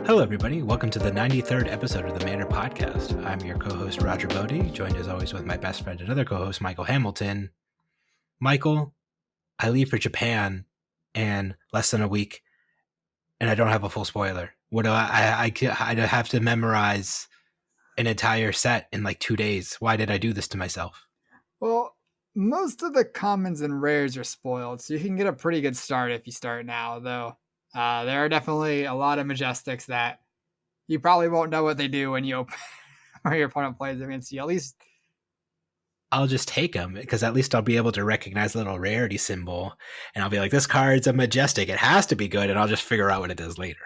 Hello, everybody. Welcome to the 93rd episode of the Manor Podcast. I'm your co-host, Roger Bodee, joined as always with my best friend and other co-host, Michael Hamilton. Michael, I leave for Japan in less than a week, and I don't have a full spoiler. What do I have to memorize an entire set in like 2 days. Why did I do this to myself? Well, most of the commons and rares are spoiled, so you can get a pretty good start if you start now, though. There are definitely a lot of Majestics that you probably won't know what they do when you open or your opponent plays against you. At least I'll just take them because at least I'll be able to recognize the little rarity symbol, and I'll be like, this card's a Majestic. It has to be good, and I'll just figure out what it does later.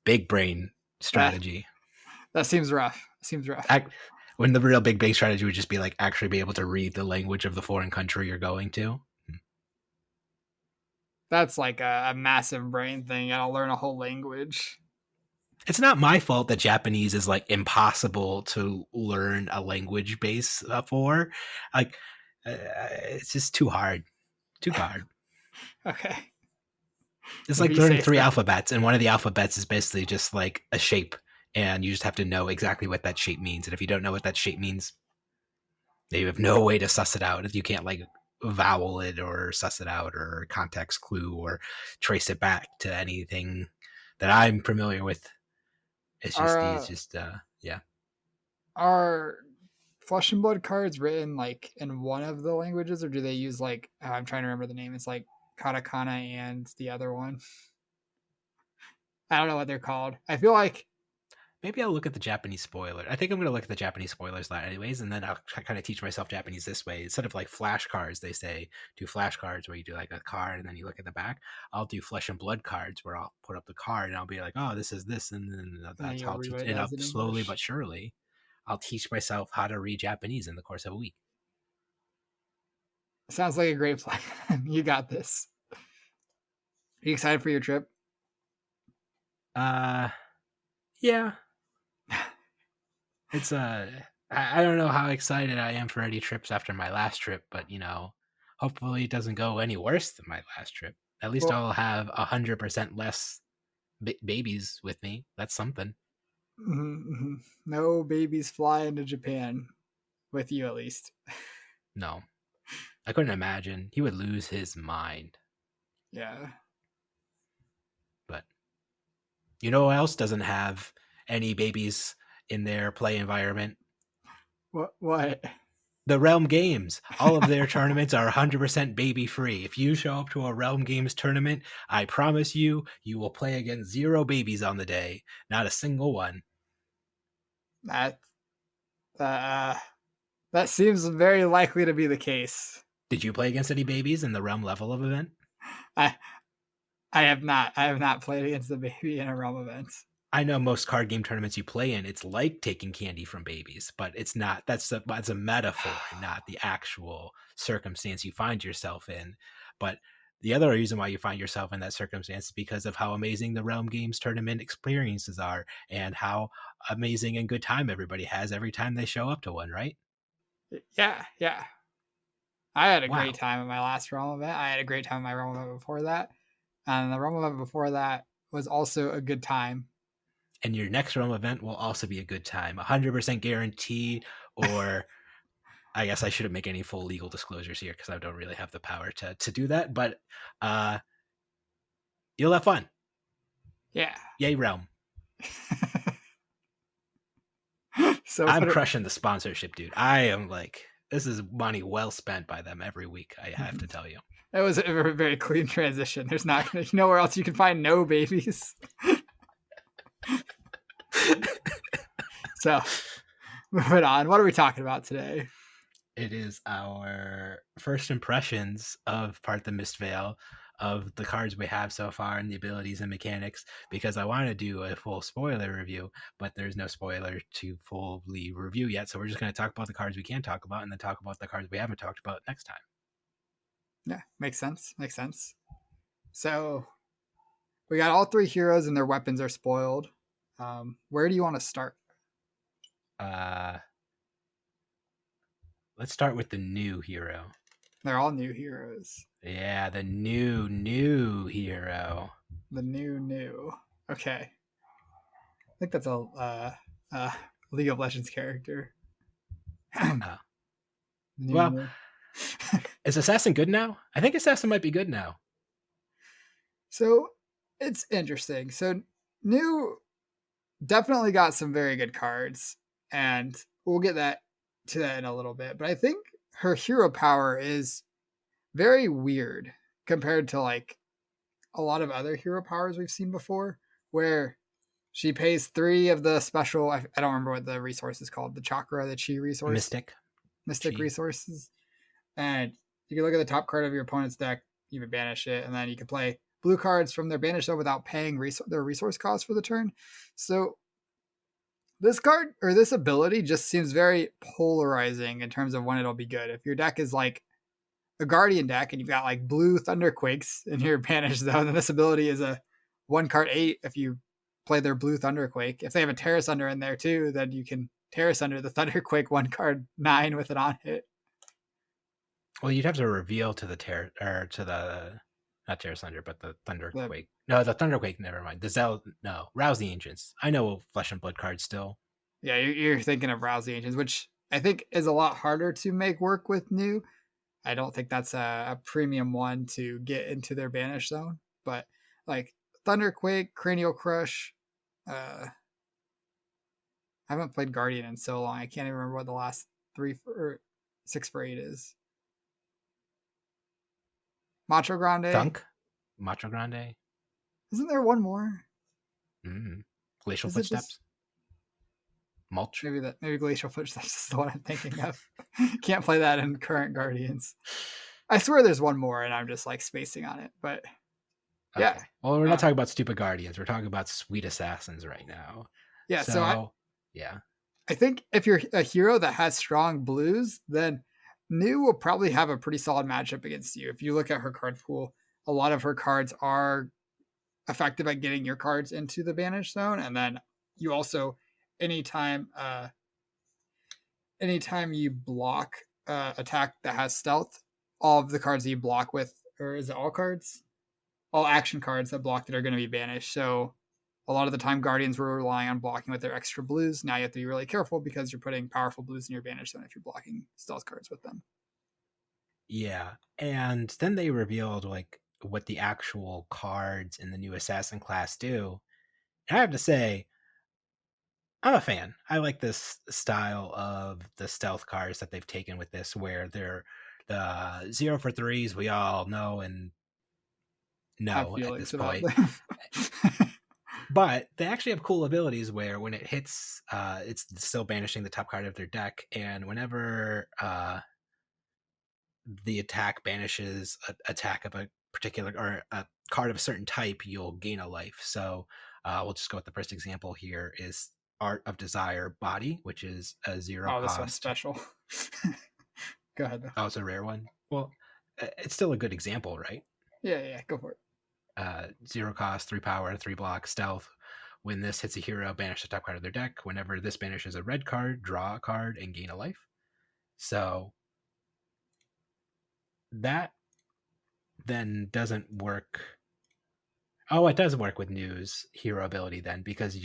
Big brain strategy. That seems rough. When the real big brain strategy would just be like actually be able to read the language of the foreign country you're going to. That's like a massive brain thing. You gotta learn a whole language. It's not my fault that Japanese is like impossible to learn a language base for. Like, it's just too hard. Okay. It's like learning 3 alphabets, and one of the alphabets is basically just like a shape, and you just have to know exactly what that shape means. And if you don't know what that shape means, you have no way to suss it out. You can't like vowel it or suss it out or context clue or trace it back to anything that I'm familiar with. It's just yeah. Are Flesh and Blood cards written like in one of the languages, or do they use like I'm trying to remember the name? It's like katakana and the other one. I don't know what they're called. I feel like maybe I'll look at the Japanese spoiler. I think I'm going to look at the Japanese spoilers anyways, and then I'll kind of teach myself Japanese this way. Instead of like flashcards, they say do flashcards where you do like a card and then you look at the back. I'll do Flesh and Blood cards where I'll put up the card and I'll be like, oh, this is this, and then that's how I'll teach it up slowly but surely. I'll teach myself how to read Japanese in the course of a week. Sounds like a great plan. You got this. Are you excited for your trip? Yeah. It's I don't know how excited I am for any trips after my last trip, but hopefully it doesn't go any worse than my last trip. At least I'll have 100% less babies with me. That's something. Mm-hmm. No babies fly into Japan with you, at least. No, I couldn't imagine. He would lose his mind. Yeah. But you know who else doesn't have any babies in their play environment? What? The Realm Games. All of their tournaments are 100% baby free. If you show up to a Realm Games tournament, I promise you will play against 0 babies on the day. Not a single one. That seems very likely to be the case. Did you play against any babies in the Realm level of event? I have not. I have not played against the baby in a Realm event. I know most card game tournaments you play in, it's like taking candy from babies, but it's not. That's a metaphor, not the actual circumstance you find yourself in. But the other reason why you find yourself in that circumstance is because of how amazing the Realm Games tournament experiences are and how amazing and good time everybody has every time they show up to one, right? Yeah. I had a great time at my last Realm event. I had a great time at my Realm event before that. And the Realm event before that was also a good time. And your next Realm event will also be a good time. 100% guaranteed, or I guess I shouldn't make any full legal disclosures here because I don't really have the power to do that, but you'll have fun. Yeah. Yay, Realm. So I'm crushing the sponsorship, dude. I am like, this is money well spent by them every week, I have to tell you. It was a very, very clean transition. There's nowhere else you can find no babies. So, moving on. What are we talking about today? It is our first impressions of part the Mistveil, of the cards we have so far and the abilities and mechanics, because I want to do a full spoiler review, but there's no spoiler to fully review yet. So we're just going to talk about the cards we can talk about and then talk about the cards we haven't talked about next time. Yeah, makes sense. So we got all 3 heroes and their weapons are spoiled. Where do you want to start? Let's start with the new hero. They're all new heroes. Yeah, the new hero. The new. Okay. I think that's a League of Legends character. Uh, well, New. is Assassin good now? I think Assassin might be good now. So it's interesting. So new definitely got some very good cards, and we'll get to that in a little bit. But I think her hero power is very weird compared to like a lot of other hero powers we've seen before, where she pays 3 of the special. I don't remember what the resource is called. The chakra, the chi resource, mystic Chi. resources, and you can look at the top card of your opponent's deck. You can banish it, and then you can play blue cards from their banish zone without paying their resource cost for the turn. So this card or this ability just seems very polarizing in terms of when it'll be good. If your deck is like a Guardian deck and you've got like blue Thunderquakes in your banish zone, then this ability is a 1 card 8 if you play their blue Thunderquake. If they have a Terrace Under in there too, then you can Terrace Under the Thunderquake 1 card 9 with an on hit. Well, you'd have to reveal to the not Terror Thunder, but the The, Thunderquake. No, the Thunderquake. Never mind. No, Rouse the Ancients. I know Flesh and Blood cards still. yeah, you're thinking of Rouse the Ancients, which I think is a lot harder to make work with new. I don't think that's a premium one to get into their banish zone, but like Thunderquake, Cranial Crush. I haven't played Guardian in so long. I can't even remember what the last 6 for 8 is. Macho Grande. Thunk. Macho Grande. Isn't there one more? Glacial Footsteps. Just... Mulch. Maybe Glacial Footsteps is the one I'm thinking of. Can't play that in current Guardians. I swear there's one more, and I'm just like spacing on it. But yeah. Okay. Well, we're not talking about stupid Guardians. We're talking about sweet assassins right now. Yeah. So I think if you're a hero that has strong blues, then New will probably have a pretty solid matchup against you. If you look at her card pool, a lot of her cards are effective at getting your cards into the banish zone, and then you also anytime you block attack that has stealth, all of the cards that you block with, or is it all cards? All action cards that block that are going to be banished. So a lot of the time Guardians were relying on blocking with their extra blues. Now you have to be really careful because you're putting powerful blues in your banish zone if you're blocking stealth cards with them. Yeah. And then they revealed like what the actual cards in the new assassin class do. And I have to say, I'm a fan. I like this style of the stealth cards that they've taken with this, where they're the 0 for 3s we all know and know at this point. But they actually have cool abilities where when it hits, it's still banishing the top card of their deck, and whenever the attack banishes an attack of a particular or a card of a certain type, you'll gain a life. So we'll just go with the first example here is Art of Desire Bodee, which is a 0 cost. This one's special. Go ahead. Oh, it's a rare one. Well, it's still a good example, right? Yeah, go for it. 0 cost, 3 power, 3 block, stealth. When this hits a hero, banish the top card of their deck. Whenever this banishes a red card, draw a card and gain a life. So that then doesn't work. Oh, it does work with New's hero ability then, because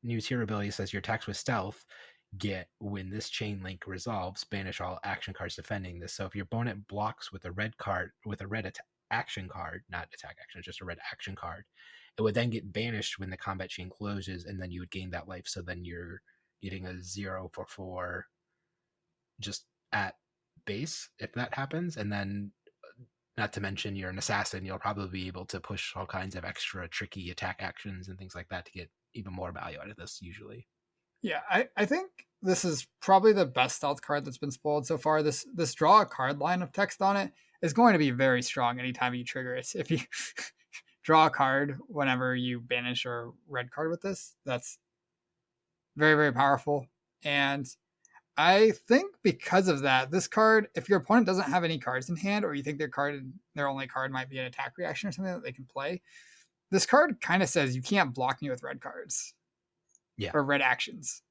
New's hero ability says your attacks with stealth get, when this chain link resolves, banish all action cards defending this. So if your opponent blocks with a red card, with a red action card, not attack action, just a red action card, it would then get banished when the combat chain closes, and then you would gain that life. So then you're getting a 0 for 4 just at base if that happens. And then, not to mention, you're an assassin, you'll probably be able to push all kinds of extra tricky attack actions and things like that to get even more value out of this usually. Yeah, I think this is probably the best stealth card that's been spoiled so far. This draw a card line of text on it is going to be very strong anytime you trigger it. If you draw a card whenever you banish a red card with this, that's very, very powerful. And I think because of that, this card, if your opponent doesn't have any cards in hand, or you think their only card might be an attack reaction or something that they can play, this card kind of says you can't block me with red cards. Yeah. Or red actions.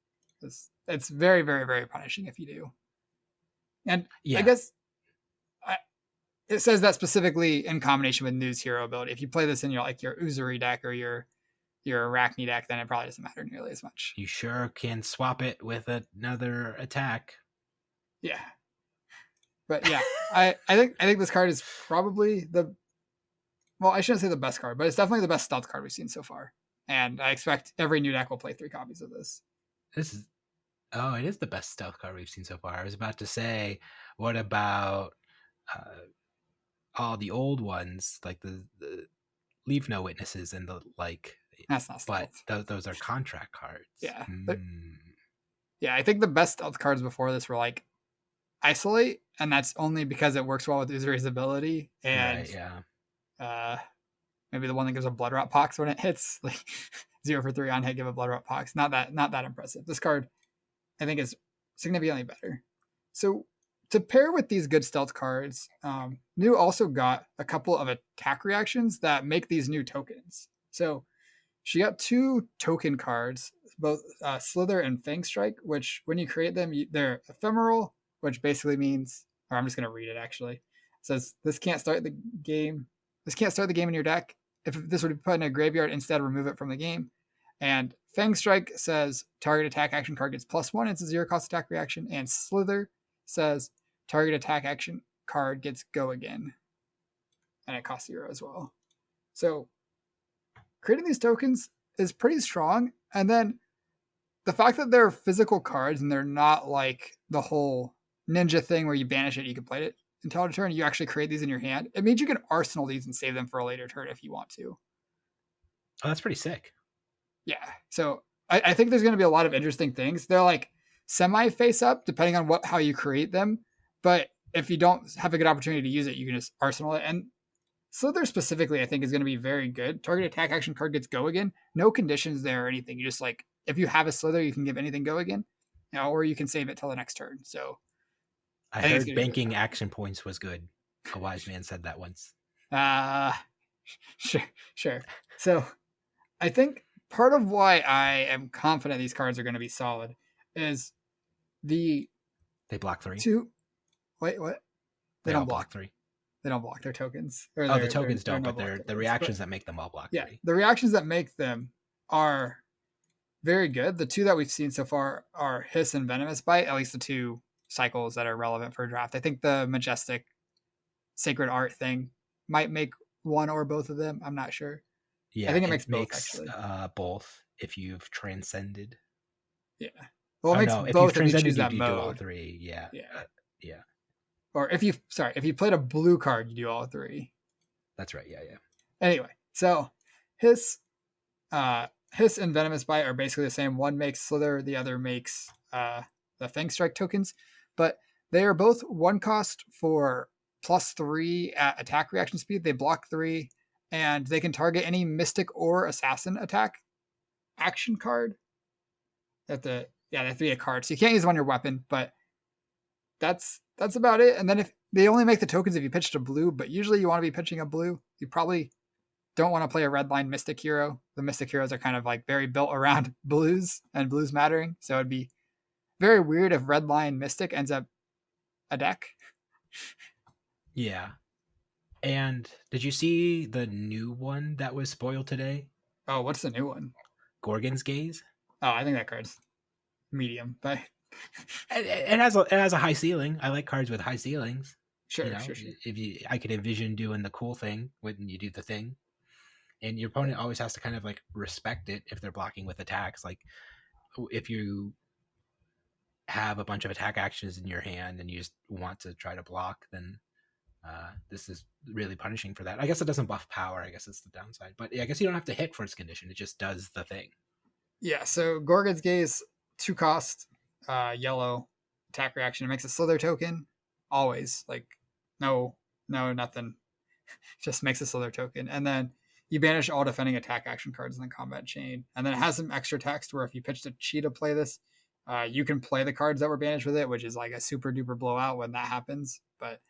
It's very, very, very punishing if you do. And yeah. I guess it says that specifically in combination with News Hero ability. If you play this in your like your Uzuri deck or your Arachne deck, then it probably doesn't matter nearly as much. You sure can swap it with another attack. Yeah. But yeah, I think this card is probably I shouldn't say the best card, but it's definitely the best stealth card we've seen so far. And I expect every new deck will play 3 copies of this. This is it is the best stealth card we've seen so far. I was about to say, what about all the old ones, like the Leave No Witnesses and the like? That's not stealth. But those are contract cards. Yeah. Yeah, I think the best stealth cards before this were like Isolate, and that's only because it works well with Uzuri's ability. And right, yeah. Maybe the one that gives a Blood Rot Pox when it hits, like 0 for 3 on hit, give a Blood Rot Pox. Not that impressive. This card, I think, is significantly better. So to pair with these good stealth cards, New also got a couple of attack reactions that make these new tokens. So she got 2 token cards, both Slither and Fang Strike, which when you create them, they're ephemeral, which basically means, or I'm just going to read it actually. It says, this can't start the game in your deck. If this would be put in a graveyard, instead remove it from the game. And Fang Strike says target attack action card gets +1. It's a 0 cost attack reaction. And Slither says target attack action card gets go again. And it costs 0 as well. So creating these tokens is pretty strong. And then the fact that they're physical cards and they're not like the whole ninja thing where you banish it, you can play it until a turn, you actually create these in your hand. It means you can arsenal these and save them for a later turn if you want to. Oh, that's pretty sick. Yeah. So I think there's going to be a lot of interesting things. They're like semi face up depending on how you create them. But if you don't have a good opportunity to use it, you can just arsenal it. And Slither specifically, I think, is going to be very good. Target attack action card gets go again. No conditions there or anything. You just like, if you have a Slither, you can give anything go again, or you can save it till the next turn. So I heard banking action points was good. A wise man said that once. Sure. So I think part of why I am confident these cards are going to be solid is they block 3. Wait, what? They don't block 3. They don't block their tokens. The tokens don't, but they're the reactions that make them all block 3. Yeah, the reactions that make them are very good. The 2 that we've seen so far are Hiss and Venomous Bite, at least the 2 cycles that are relevant for a draft. I think the Majestic Sacred Art thing might make one or both of them. I'm not sure. Yeah, I think it makes both, actually. Both if you've transcended. Yeah. Well, it makes no, both if you choose that do mode. all 3. Yeah. Yeah. Or if you played a blue card, you do all 3. That's right. Yeah. Anyway, so Hiss and Venomous Bite are basically the same. One makes Slither, the other makes the Fang Strike tokens, but they are both 1 cost for +3 at attack reaction speed. They block 3, and they can target any Mystic or Assassin attack action card. They have to be a card, so you can't use them on your weapon, but that's about it. And then if they only make the tokens if you pitched a blue, but usually you want to be pitching a blue. You probably don't want to play a red line Mystic Hero. The Mystic Heroes are kind of like very built around blues and blues mattering, so it'd be very weird if red line Mystic ends up a deck. Yeah. And did you see the new one that was spoiled today? Oh, what's the new one? Gorgon's Gaze. Oh, I think that card's medium, but it has a high ceiling. I like cards with high ceilings. Sure. I could envision doing the cool thing when you do the thing, and your opponent always has to kind of like respect it if they're blocking with attacks. Like if you have a bunch of attack actions in your hand and you just want to try to block, then this is really punishing for that. I guess it doesn't buff power. I guess it's the downside. But yeah, I guess you don't have to hit for its condition. It just does the thing. Yeah, so Gorgon's Gaze, 2 cost, yellow, attack reaction. It makes a Slither token. Always. Like, no, nothing. Just makes a Slither token. And then you banish all defending attack action cards in the combat chain. And then it has some extra text where if you pitched a Chi to play this, you can play the cards that were banished with it, which is like a super duper blowout when that happens. But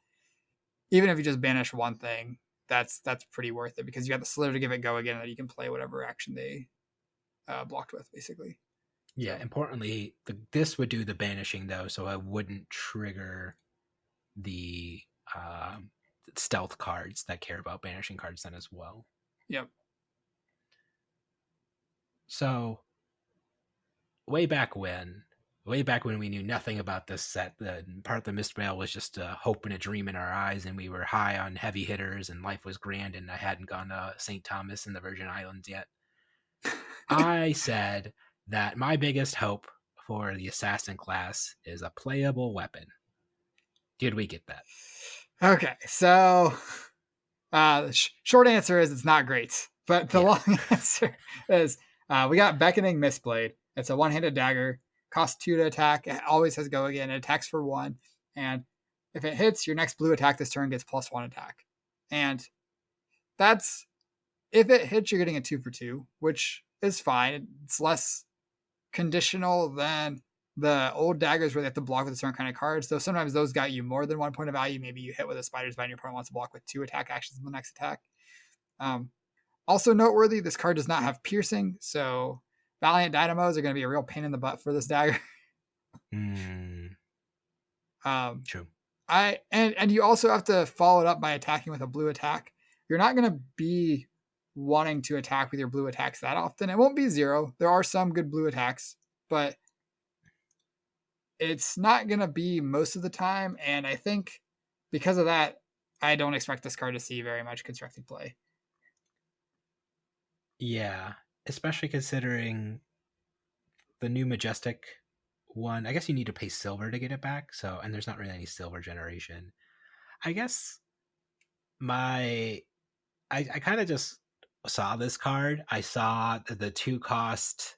even if you just banish one thing, that's pretty worth it because you got the Slither to give it go again, and then you can play whatever action they blocked with, basically. Yeah, importantly, this would do the banishing though, so I wouldn't trigger the stealth cards that care about banishing cards then as well. Yep. So way back when we knew nothing about this set, the part of the Mistveil was just a hope and a dream in our eyes, and we were high on heavy hitters, and life was grand, and I hadn't gone to St. Thomas in the Virgin Islands yet. I said that my biggest hope for the assassin class is a playable weapon. Did we get that? Okay, so short answer is it's not great, but the long answer is we got Beckoning Mistblade. It's a one-handed dagger, costs 2 to attack. It always has go again. It attacks for 1, and if it hits, your next blue attack this turn gets +1 attack. And that's if it hits, you're getting a 2 for 2, which is fine. It's less conditional than the old daggers where they have to block with a certain kind of cards, though sometimes those got you more than 1 point of value. Maybe you hit with a spider's bite and your opponent wants to block with 2 attack actions in the next attack. Also noteworthy, this card does not have piercing, so Valiant Dynamos are going to be a real pain in the butt for this dagger. True. And you also have to follow it up by attacking with a blue attack. You're not going to be wanting to attack with your blue attacks that often. It won't be 0. There are some good blue attacks, but it's not going to be most of the time. And I think because of that, I don't expect this card to see very much constructed play. Yeah, especially considering the new Majestic one. I guess you need to pay silver to get it back. So, and there's not really any silver generation. I guess I kind of just saw this card. I saw the 2 cost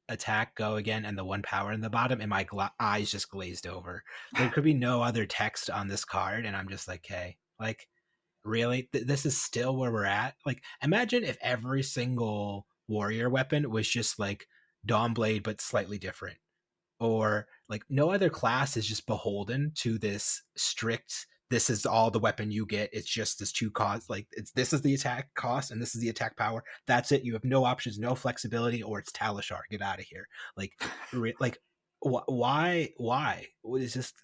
attack go again and the 1 power in the bottom, and my eyes just glazed over. There could be no other text on this card, and I'm just like, hey, like, really? This is still where we're at? Like, imagine if every single warrior weapon was just like Dawnblade but slightly different, or like no other class is just beholden to this strict, this is all the weapon you get, it's just this 2 cost, like this is the attack cost and this is the attack power, that's it, you have no options, no flexibility, or it's Talishar, get out of here. Like why is just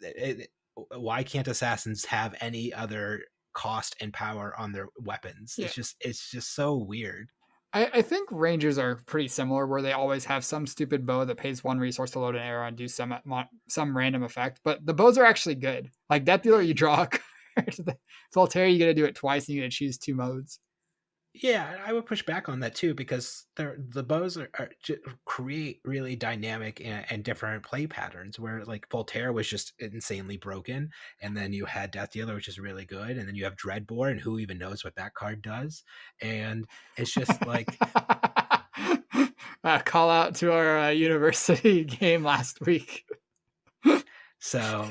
why can't assassins have any other cost and power on their weapons? Yeah. It's just so weird. I think Rangers are pretty similar, where they always have some stupid bow that pays 1 resource to load an arrow and do some random effect. But the bows are actually good. Like Death Dealer, you draw a card. Voltaire, you get to do it twice, and you get to choose 2 modes. Yeah, I would push back on that too, because the bows create really dynamic and different play patterns, where like Voltaire was just insanely broken, and then you had Death Dealer, which is really good, and then you have Dreadbore, and who even knows what that card does, and it's just like call out to our university game last week. So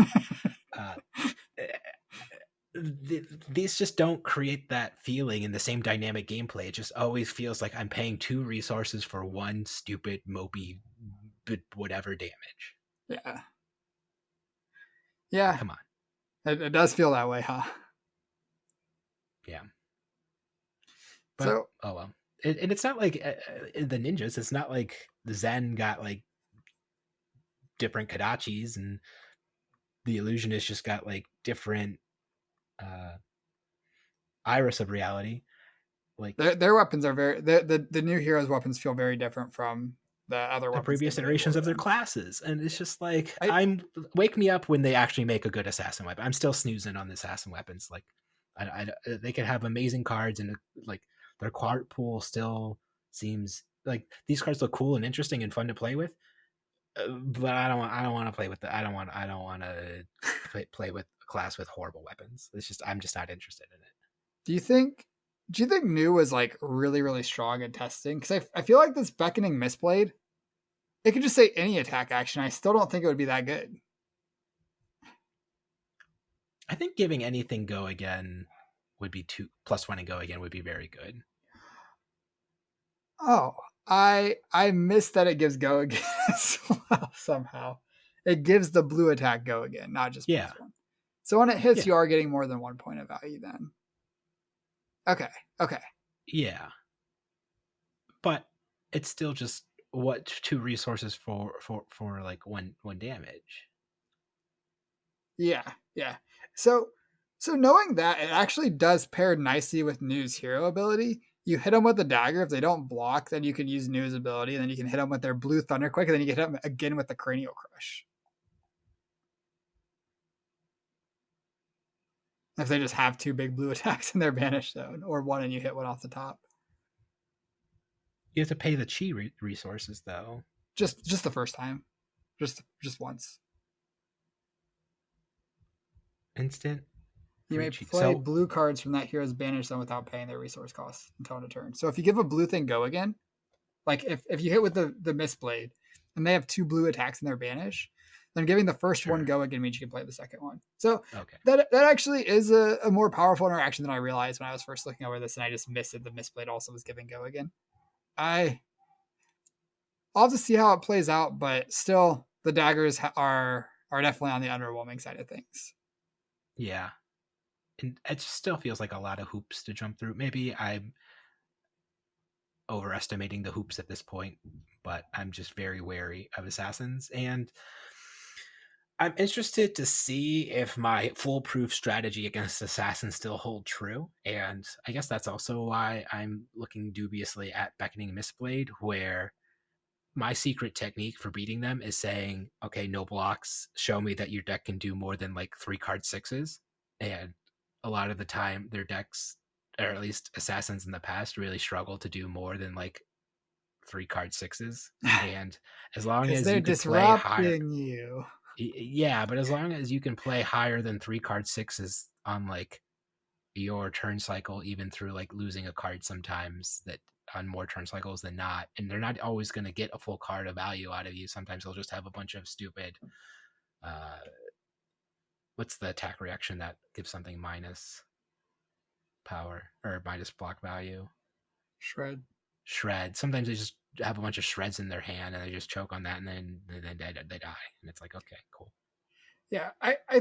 these just don't create that feeling in the same dynamic gameplay. It just always feels like I'm paying 2 resources for 1 stupid mopey whatever damage. Yeah, come on, it does feel that way, huh? Yeah, but so oh well. And it's not like the ninjas, it's not like the Zen got like different Kadachis and the illusionist just got like different Iris of Reality. Like their weapons are very the new heroes' weapons feel very different from the other weapons, previous iterations of their classes, and it's just like I'm wake me up when they actually make a good assassin weapon. I'm still snoozing on the assassin weapons. Like they can have amazing cards, and like their card pool still seems like these cards look cool and interesting and fun to play with. But I don't want to play with I don't want to play with a class with horrible weapons. I'm just not interested in it. Do you think New was like really, really strong in testing? Because I feel like this Beckoning Mistblade, it could just say any attack action. I still don't think it would be that good. I think giving anything go again would be +1 and go again would be very good. Oh, I missed that it gives go again as well somehow. It gives the blue attack go again, not just +1. So when it hits, you are getting more than 1 point of value then. Okay. Yeah. But it's still just 2 resources for like one damage. Yeah. So So knowing that, it actually does pair nicely with New's hero ability. You hit them with the dagger. If they don't block, then you can use New's ability, and then you can hit them with their blue thunder quick, and then you can hit them again with the cranial crush. If they just have two big blue attacks in their banish zone, or one and you hit one off the top. You have to pay the chi resources though. Just the first time, just once. Instant. You may play blue cards from that hero's banish zone without paying their resource costs until end of turn. So if you give a blue thing go again, like if you hit with the Mistveil and they have two blue attacks in their banish, then giving the first one go again means you can play the second one. So that actually is a more powerful interaction than I realized when I was first looking over this, and I just missed it. The Mistveil also was giving go again. I'll have to see how it plays out, but still the daggers are definitely on the underwhelming side of things. Yeah. And it still feels like a lot of hoops to jump through. Maybe I'm overestimating the hoops at this point, but I'm just very wary of assassins. And I'm interested to see if my foolproof strategy against assassins still hold true. And I guess that's also why I'm looking dubiously at Beckoning Mistblade, where my secret technique for beating them is saying, okay, no blocks, show me that your deck can do more than like 3-card sixes. And a lot of the time their decks, or at least assassins in the past, really struggle to do more than like 3-card sixes. And as long as you can play higher, yeah, but as long as you can play higher than 3-card sixes on like your turn cycle, even through like losing a card sometimes, that on more turn cycles than not, and they're not always going to get a full card of value out of you. Sometimes they'll just have a bunch of stupid what's the attack reaction that gives something minus power or minus block value? Shred. Sometimes they just have a bunch of shreds in their hand and they just choke on that, and then they die, and it's like, okay, cool. Yeah, I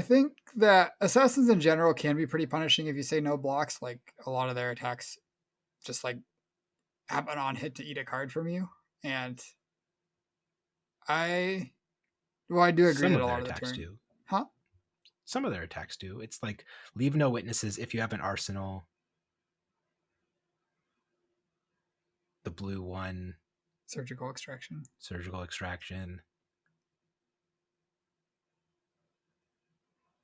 think that assassins in general can be pretty punishing if you say no blocks. Like a lot of their attacks just like happen on hit to eat a card from you, and I do agree that a lot of the attacks do. Huh? Some of their attacks do. It's like leave no witnesses if you have an arsenal. The blue one. Surgical extraction.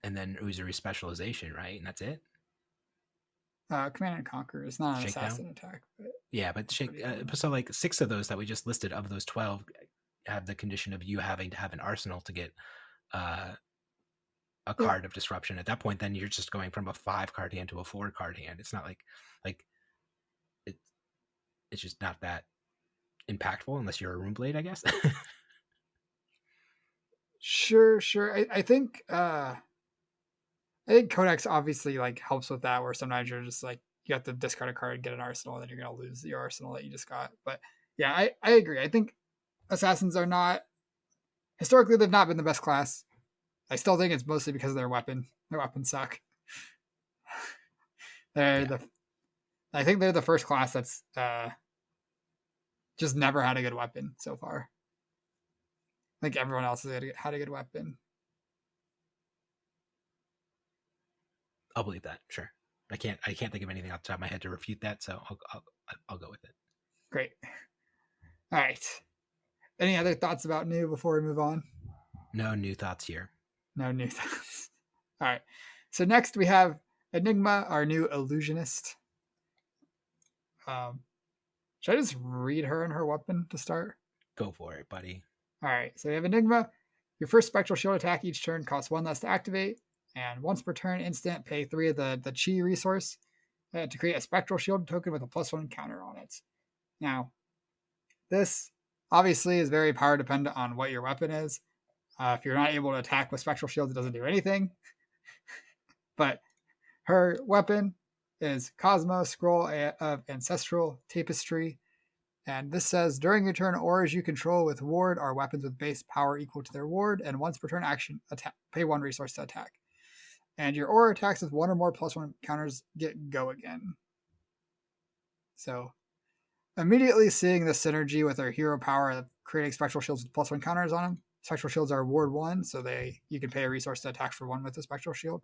And then Uzuri specialization, right? And that's it? Command and Conquer is not an assassin attack. But yeah, but so like 6 of those that we just listed, of those 12, have the condition of you having to have an arsenal to get a card of disruption. At that point, then you're just going from a 5-card hand to a 4-card hand. It's not like it's just not that impactful unless you're a Rune Blade, I guess. Sure. I think Codex obviously like helps with that, where sometimes you're just like you have to discard a card and get an arsenal, and then you're gonna lose your arsenal that you just got. But yeah, I agree. I think assassins are not, historically they've not been the best class. I still think it's mostly because of their weapon. Their weapons suck. I think they're the first class that's just never had a good weapon so far. Like everyone else has had a good weapon. I'll believe that. Sure. I can't think of anything off the top of my head to refute that, so I'll go with it. Great. All right. Any other thoughts about new before we move on? No new thoughts here. No new thoughts. All right. So next we have Enigma, our new illusionist. Should I just read her and her weapon to start? Go for it, buddy. All right. So we have Enigma. Your first spectral shield attack each turn costs 1 less to activate. And once per turn, instant, pay 3 of the chi resource to create a spectral shield token with a +1 counter on it. Now, this obviously is very power dependent on what your weapon is. If you're not able to attack with spectral shields, it doesn't do anything. But her weapon is Cosmo, Scroll of Ancestral Tapestry. And this says, during your turn, auras you control with ward are weapons with base power equal to their ward, and once per turn action, pay 1 resource to attack. And your aura attacks with 1 or more +1 counters get go again. So immediately seeing the synergy with our hero power of creating spectral shields with +1 counters on them spectral shields are ward 1, so you can pay a resource to attack for 1 with the spectral shield.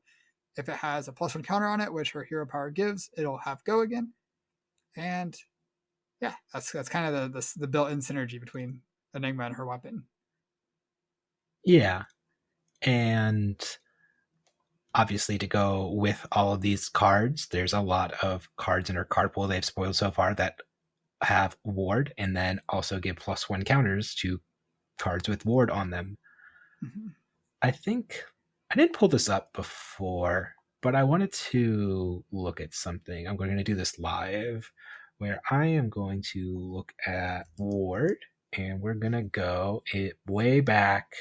If it has a +1 counter on it, which her hero power gives, it'll have go again. And yeah, that's kind of the built-in synergy between Enigma and her weapon. Yeah. And obviously, to go with all of these cards, there's a lot of cards in her card pool they've spoiled so far that have ward and then also give +1 counters to cards with ward on them. Mm-hmm. I think I didn't pull this up before, but I wanted to look at something. I'm going to do this live where I am going to look at ward and we're going to go way back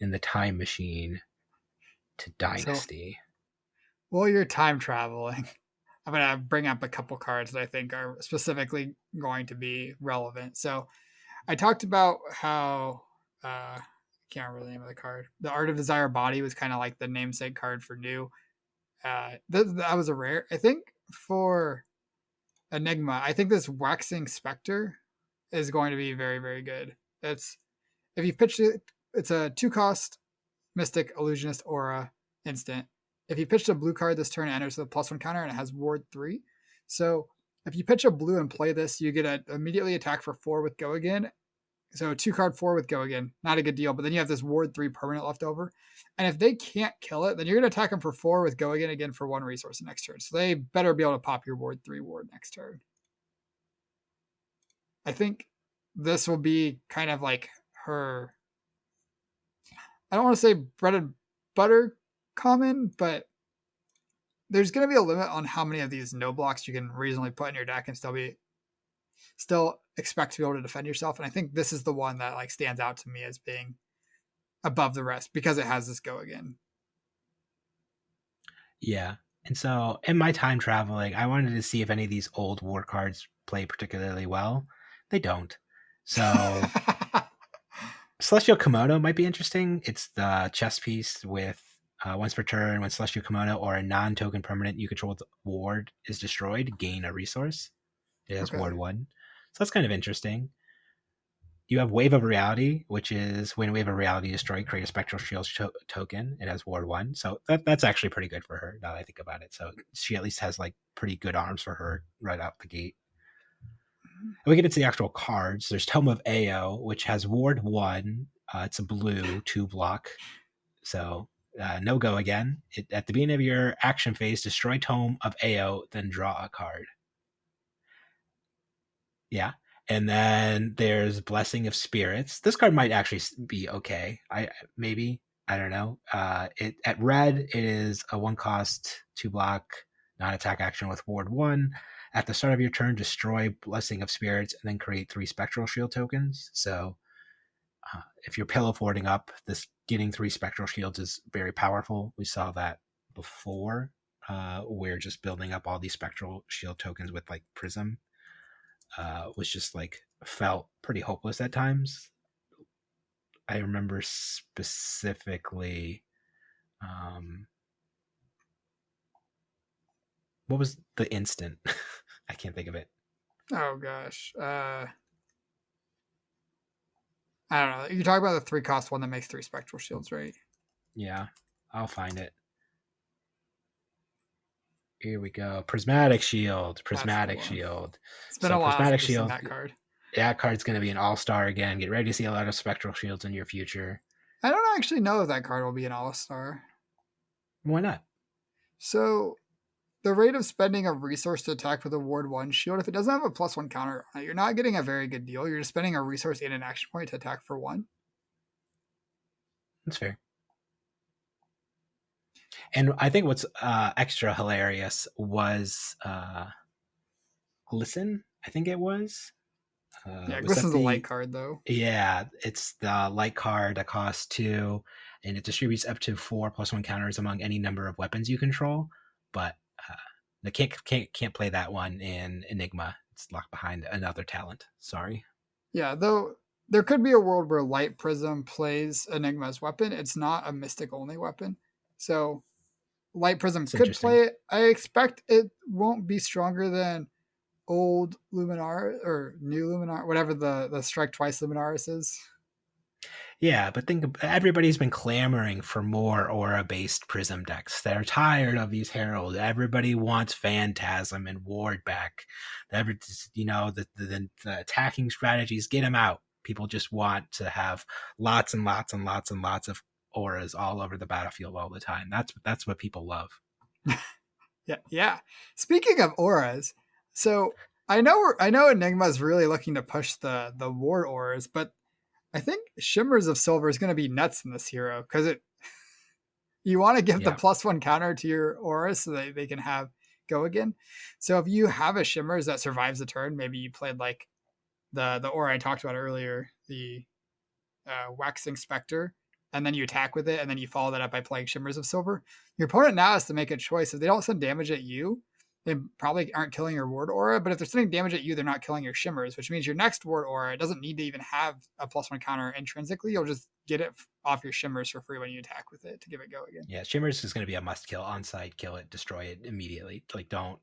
in the time machine to Dynasty. So, while you're time traveling, I'm going to bring up a couple cards that I think are specifically going to be relevant. So I talked about how I can't remember the name of the card. The Art of Desire Bodee was kind of like the namesake card for new. That was a rare. I think for Enigma, I think this Waxing Spectre is going to be very, very good. It's if you pitch it, it's a 2-cost Mystic Illusionist Aura instant. If you pitch a blue card this turn, it enters with a +1 counter and it has ward 3. So if you pitch a blue and play this, you get an immediately attack for 4 with go again. So 2-card 4 with go again, not a good deal. But then you have this ward 3 permanent left over. And if they can't kill it, then you're going to attack them for 4 with go again for 1 resource the next turn. So they better be able to pop your ward 3 ward next turn. I think this will be kind of like her, I don't want to say bread and butter common, but there's going to be a limit on how many of these no blocks you can reasonably put in your deck and still expect to be able to defend yourself. And I think this is the one that like stands out to me as being above the rest because it has this go again. Yeah. And so in my time traveling, I wanted to see if any of these old war cards play particularly well. They don't. So Celestial Kimono might be interesting. It's the chess piece with once per turn, when Celestial Kimono or a non-token permanent you control ward is destroyed, gain a resource. It has ward 1. So that's kind of interesting. You have Wave of Reality, which is when Wave of Reality is destroyed, create a Spectral Shield token. It has ward 1. So that's actually pretty good for her now that I think about it. So she at least has like pretty good arms for her right out the gate. And we get into the actual cards. There's Tome of Ao, which has ward 1. It's a blue 2-block. So no go again. At the beginning of your action phase, destroy Tome of Ao, then draw a card. Yeah. And then there's Blessing of Spirits. This card might actually be okay. I don't know. At red, it is a 1-cost 2-block non-attack action with ward 1. At the start of your turn, destroy Blessing of Spirits and then create 3 Spectral Shield tokens. So if you're pillow forwarding up, this getting 3 Spectral Shields is very powerful. We saw that before. We're just building up all these Spectral Shield tokens with like Prism. Was just like felt pretty hopeless at times. I remember specifically what was the instant? I can't think of it. Oh gosh. I don't know. You're talking about the 3-cost one that makes 3 Spectral Shields, right? Yeah, I'll find it. Here we go. Prismatic Shield. Prismatic Shield. It's been a while since I've seen that card. That card's going to be an all-star again. Get ready to see a lot of Spectral Shields in your future. I don't actually know if that card will be an all-star. Why not? So, the rate of spending a resource to attack with a ward 1 shield, if it doesn't have a +1 counter on it, you're not getting a very good deal. You're just spending a resource and an action point to attack for 1. That's fair. And I think what's extra hilarious was Glisten, I think it was. Glisten's the light card, though. Yeah, it's the light card that costs 2, and it distributes up to 4 +1 counters among any number of weapons you control. But they can't play that one in Enigma. It's locked behind another talent. Sorry. Yeah, though there could be a world where Light Prism plays Enigma's weapon. It's not a Mystic-only weapon. So Light Prism could play it. I expect it won't be stronger than old Luminar or new Luminar, whatever the Strike Twice Luminaris is. Yeah, but everybody's been clamoring for more aura-based Prism decks. They're tired of these heralds. Everybody wants Phantasm and Ward back. The attacking strategies, get them out. People just want to have lots and lots and lots and lots of auras all over the battlefield all the time. That's what people love. Yeah. Speaking of auras, so I know Enigma is really looking to push the war auras, but I think Shimmers of Silver is going to be nuts in this hero because you want to give the Yeah. +1 counter to your auras so that they can have go again. So if you have a Shimmers that survives the turn, maybe you played like the aura I talked about earlier, the Waxing Spectre, and then you attack with it, and then you follow that up by playing Shimmers of Silver. Your opponent now has to make a choice. If they don't send damage at you, they probably aren't killing your ward aura, but if they're sending damage at you, they're not killing your Shimmers, which means your next ward aura doesn't need to even have a +1 counter intrinsically. You'll just get it off your Shimmers for free when you attack with it to give it go again. Yeah, Shimmers is going to be a must kill on side. Kill it, destroy it immediately. Like don't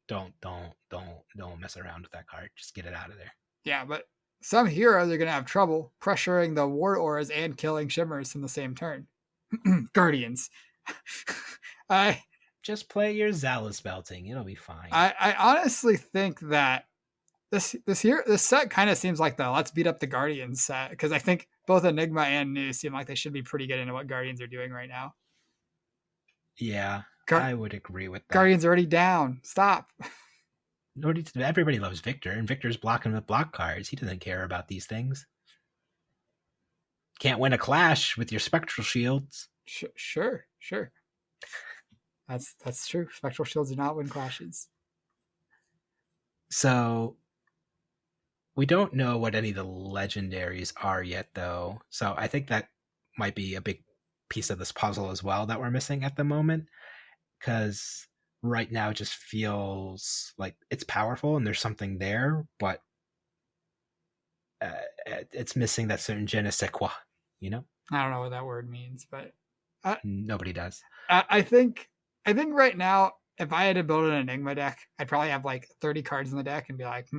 mess around with that card. Just get it out of there. Yeah, but some heroes are going to have trouble pressuring the war auras and killing Shimmers in the same turn. Guardians. I Just play your Zalus belting. It'll be fine. I honestly think that this set kind of seems like the let's beat up the Guardians set because I think both Enigma and New seem like they should be pretty good into what Guardians are doing right now. Yeah, I would agree with that. Guardians already down. Stop. Everybody loves Victor, and Victor's blocking with block cards. He doesn't care about these things. Can't win a clash with your spectral shields. Sure. That's true. Spectral shields do not win clashes. So we don't know what any of the legendaries are yet, though. So I think that might be a big piece of this puzzle as well that we're missing at the moment. Because right now it just feels like it's powerful and there's something there, but it's missing that certain je ne sais quoi, you know? I don't know what that word means, but nobody does. I think right now, if I had to build an Enigma deck, I'd probably have like 30 cards in the deck and be like,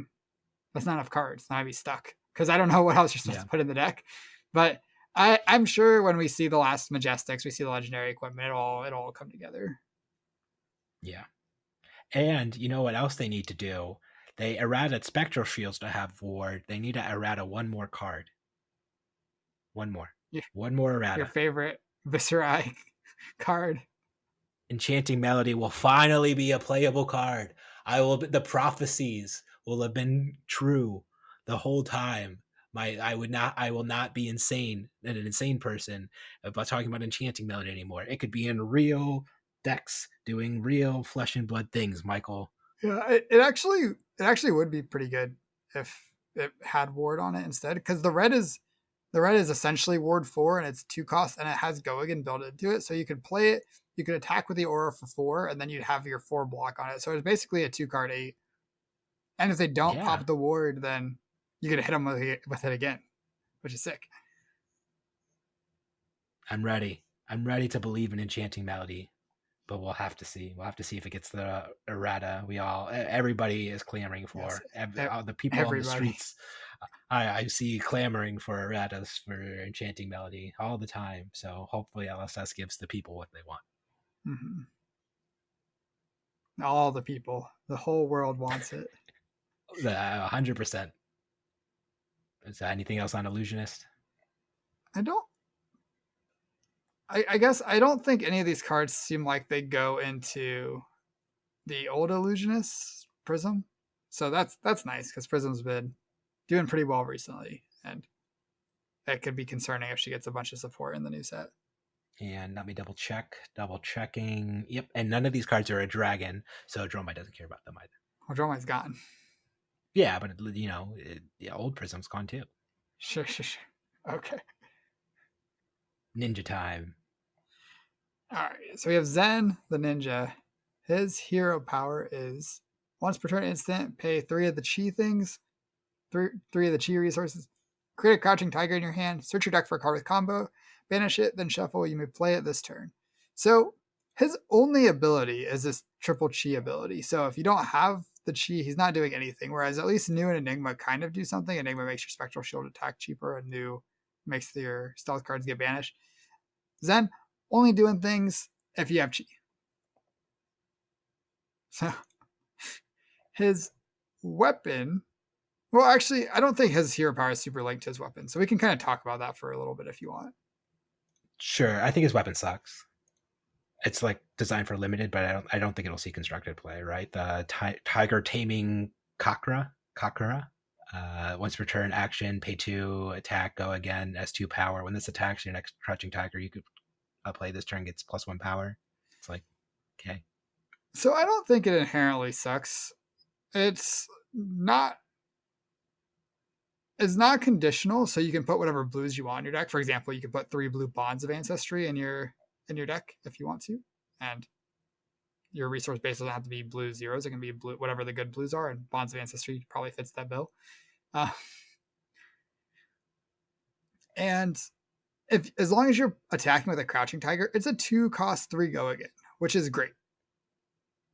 that's not enough cards. Now I'd be stuck because I don't know what else you're supposed to put in the deck. But I'm sure when we see the last Majestics, we see the legendary equipment, it'll all come together. Yeah. And you know what else they need to do? They errata Spectral Shields to have Ward. They need to errata one more card. One more. Yeah. One more errata. Your favorite Viserai card. Enchanting Melody will finally be a playable card. The prophecies will have been true the whole time. I will not be an insane person about talking about Enchanting Melody anymore. It could be in real decks doing real flesh and blood things, Michael. Yeah, it actually would be pretty good if it had Ward on it instead, because the red is essentially Ward 4 and it's 2 cost and it has Go Again built into it, so you could play it, you could attack with the aura for 4 and then you'd have your 4 block on it, so it's basically a 2-card 8. And if they don't pop the Ward, then you could hit them with it again, which is sick. I'm ready to believe in Enchanting Melody. But we'll have to see. We'll have to see if it gets the errata. Everybody is clamoring for. Yes, the people on the streets. I see clamoring for erratas for Enchanting Melody all the time. So hopefully LSS gives the people what they want. Mm-hmm. All the people, the whole world wants it. 100%. Is there anything else on Illusionist? I guess I don't think any of these cards seem like they go into the old Illusionist Prism. So that's nice because Prism's been doing pretty well recently. And that could be concerning if she gets a bunch of support in the new set. And let me double checking. Yep. And none of these cards are a dragon. So Dromai doesn't care about them either. Well, Dromai's gone. Yeah, but the old Prism's gone too. Sure. Okay. Ninja time. All right, so we have Zen, the ninja. His hero power is once per turn instant, pay 3 of the chi things, 3 of the chi resources, create a crouching tiger in your hand, search your deck for a card with combo, banish it, then shuffle. You may play it this turn. So his only ability is this triple chi ability. So if you don't have the chi, he's not doing anything. Whereas at least New and Enigma kind of do something. Enigma makes your spectral shield attack cheaper, and New makes your stealth cards get banished. Zen, only doing things if you have chi. So his weapon, well, actually, I don't think his hero power is super linked to his weapon, so we can kind of talk about that for a little bit if you want. Sure, I think his weapon sucks. It's like designed for limited, but I don't think it'll see constructed play. Right, the tiger taming Kakra. Once per turn, action, pay 2, attack, go again, S2 power. When this attacks your next crouching tiger, you could play this turn, gets +1 power. It's like, okay. So I don't think it inherently sucks. It's not conditional, so you can put whatever blues you want in your deck. For example, you can put 3 blue Bonds of Ancestry in your deck if you want to, and your resource base doesn't have to be blue zeros. It can be blue, whatever the good blues are, and Bonds of Ancestry probably fits that bill. And as long as you're attacking with a Crouching Tiger, it's a 2-cost 3 go again, which is great.